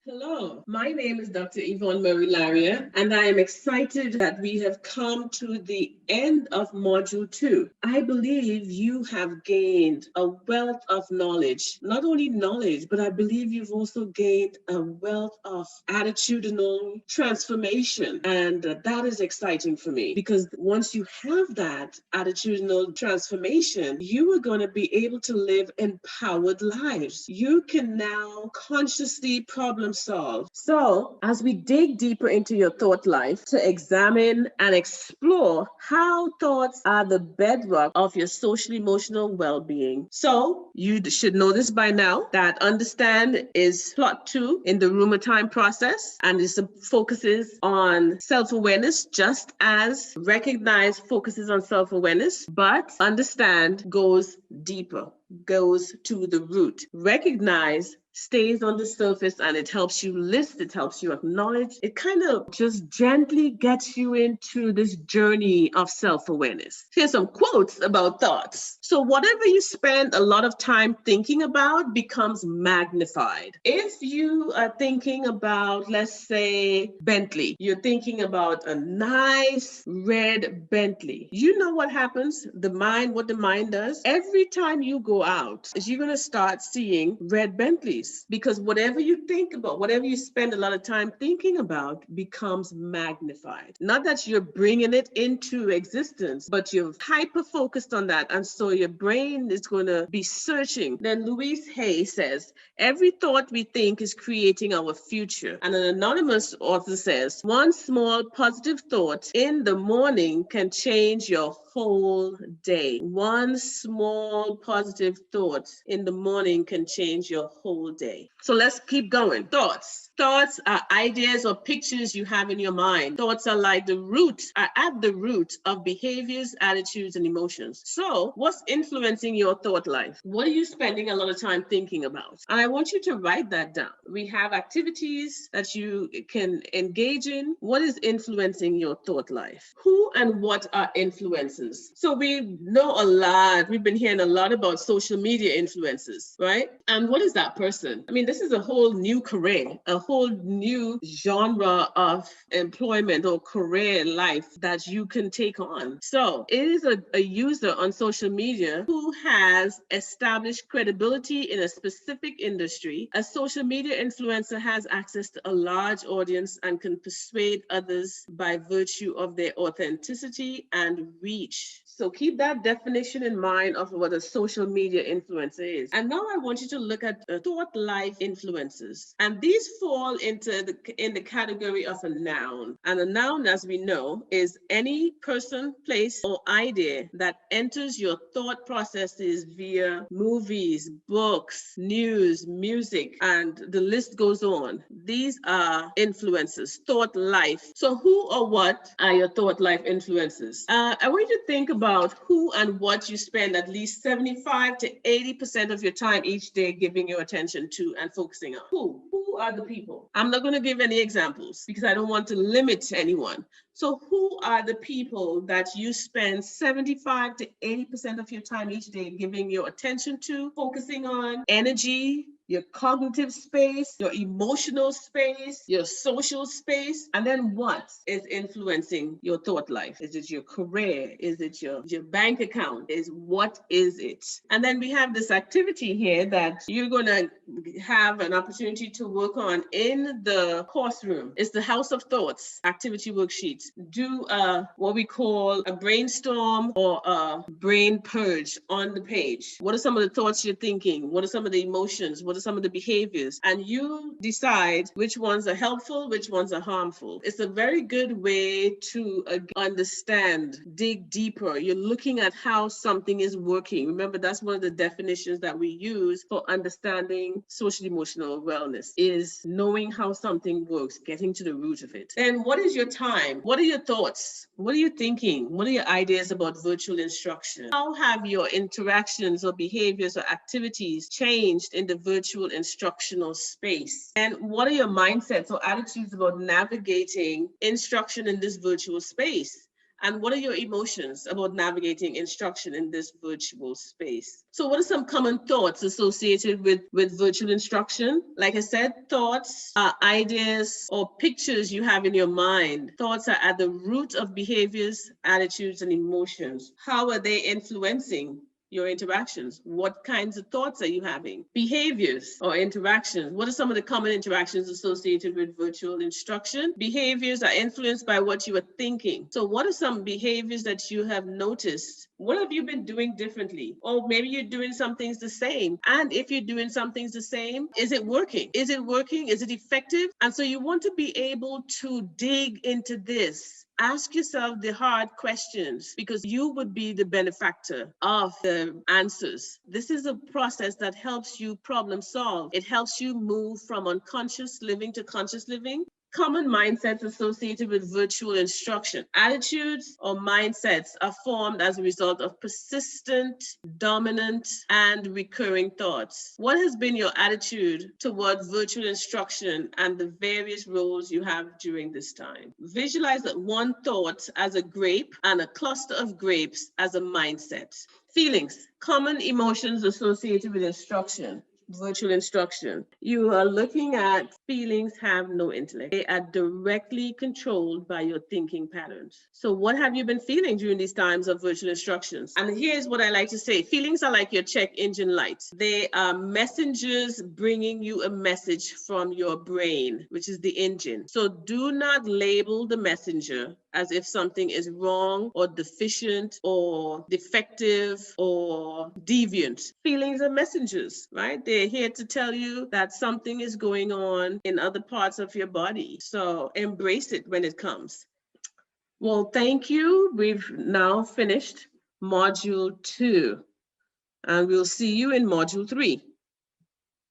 Hello, my name is Dr. Yvonne Marie Laria, and I am excited that we have come to the end of Module 2. I believe you have gained a wealth of knowledge. Not only knowledge, but I believe you've also gained a wealth of attitudinal transformation. And that is exciting for me because once you have that attitudinal transformation, you are going to be able to live empowered lives. You can now consciously problem solve. So, as we dig deeper into your thought life to examine and explore how thoughts are the bedrock of your social emotional well being. So, you should know this by now that understand is plot 2 in the rumor time process, and it focuses on self awareness just as recognize focuses on self awareness, but understand goes deeper, goes to the root. Recognize stays on the surface and it helps you list, it helps you acknowledge. It kind of just gently gets you into this journey of self awareness. Here's some quotes about thoughts. So, whatever you spend a lot of time thinking about becomes magnified. If you are thinking about, let's say, Bentley, you're thinking about a nice red Bentley. You know what happens? What the mind does? Every time you go out, you're going to start seeing red Bentleys because whatever you think about, whatever you spend a lot of time thinking about becomes magnified. Not that you're bringing it into existence, but you're hyper focused on that. And so your brain is going to be searching. Then Louise Hay says, every thought we think is creating our future. And an anonymous author says, one small positive thought in the morning can change your whole day. One small positive thought in the morning can change your whole day. So let's keep going. Thoughts. Thoughts are ideas or pictures you have in your mind. Thoughts are at the root of behaviors, attitudes, and emotions. So, what's influencing your thought life? What are you spending a lot of time thinking about? And I want you to write that down. We have activities that you can engage in. What is influencing your thought life? Who and what are influencers? So, we know a lot. We've been hearing a lot about social media influencers, right? And what is that person? I mean, this is a whole new career, a whole new genre of employment or career life that you can take on. So it is a user on social media who has established credibility in a specific industry. A social media influencer has access to a large audience and can persuade others by virtue of their authenticity and reach. So keep that definition in mind of what a social media influencer is. And now I want you to look at thought life influences. And these fall in the category of a noun. And a noun, as we know, is any person, place, or idea that enters your thought processes via movies, books, news, music, and the list goes on. These are influences, thought life. So who or what are your thought life influences? I want you to think about who and what you spend at least 75 to 80% of your time each day giving your attention to and focusing on. Who are the people? I'm not going to give any examples because I don't want to limit anyone. So who are the people that you spend 75 to 80% of your time each day giving your attention to, focusing on, energy, your cognitive space, your emotional space, your social space, and then what is influencing your thought life? Is it your career? Is it your bank account? What is it? And then we have this activity here that you're going to have an opportunity to work on in the course room. It's the House of Thoughts activity worksheet. Do what we call a brainstorm or a brain purge on the page. What are some of the thoughts you're thinking? What are some of the emotions? What are some of the behaviors? And you decide which ones are helpful, which ones are harmful. It's a very good way to understand, dig deeper. You're looking at how something is working. Remember, that's one of the definitions that we use for understanding social emotional wellness is knowing how something works, getting to the root of it. And what is your time? What are your thoughts? What are you thinking? What are your ideas about virtual instruction? How have your interactions or behaviors or activities changed in the virtual instructional space? And what are your mindsets or attitudes about navigating instruction in this virtual space? And what are your emotions about navigating instruction in this virtual space? So what are some common thoughts associated with virtual instruction? Like I said, thoughts are ideas or pictures you have in your mind. Thoughts are at the root of behaviors, attitudes, and emotions. How are they influencing your interactions? What kinds of thoughts are you having? Behaviors or interactions. What are some of the common interactions associated with virtual instruction? Behaviors are influenced by what you are thinking. So what are some behaviors that you have noticed? What have you been doing differently? Or maybe you're doing some things the same. And if you're doing some things the same, is it working? Is it working? Is it effective? And so you want to be able to dig into this. Ask yourself the hard questions because you would be the benefactor of the answers. This is a process that helps you problem solve. It helps you move from unconscious living to conscious living. Common mindsets associated with virtual instruction. Attitudes or mindsets are formed as a result of persistent, dominant, and recurring thoughts. What has been your attitude toward virtual instruction and the various roles you have during this time? Visualize that one thought as a grape and a cluster of grapes as a mindset. Feelings, common emotions associated with instruction. Virtual instruction. You are looking at feelings have no intellect. They are directly controlled by your thinking patterns. So what have you been feeling during these times of virtual instructions? And here's what I like to say. Feelings are like your check engine lights. They are messengers bringing you a message from your brain, which is the engine. So do not label the messenger as if something is wrong or deficient or defective or deviant. Feelings are messengers, right? They're here to tell you that something is going on in other parts of your body. So embrace it when it comes. Well, thank you. We've now finished module 2, and we'll see you in module 3.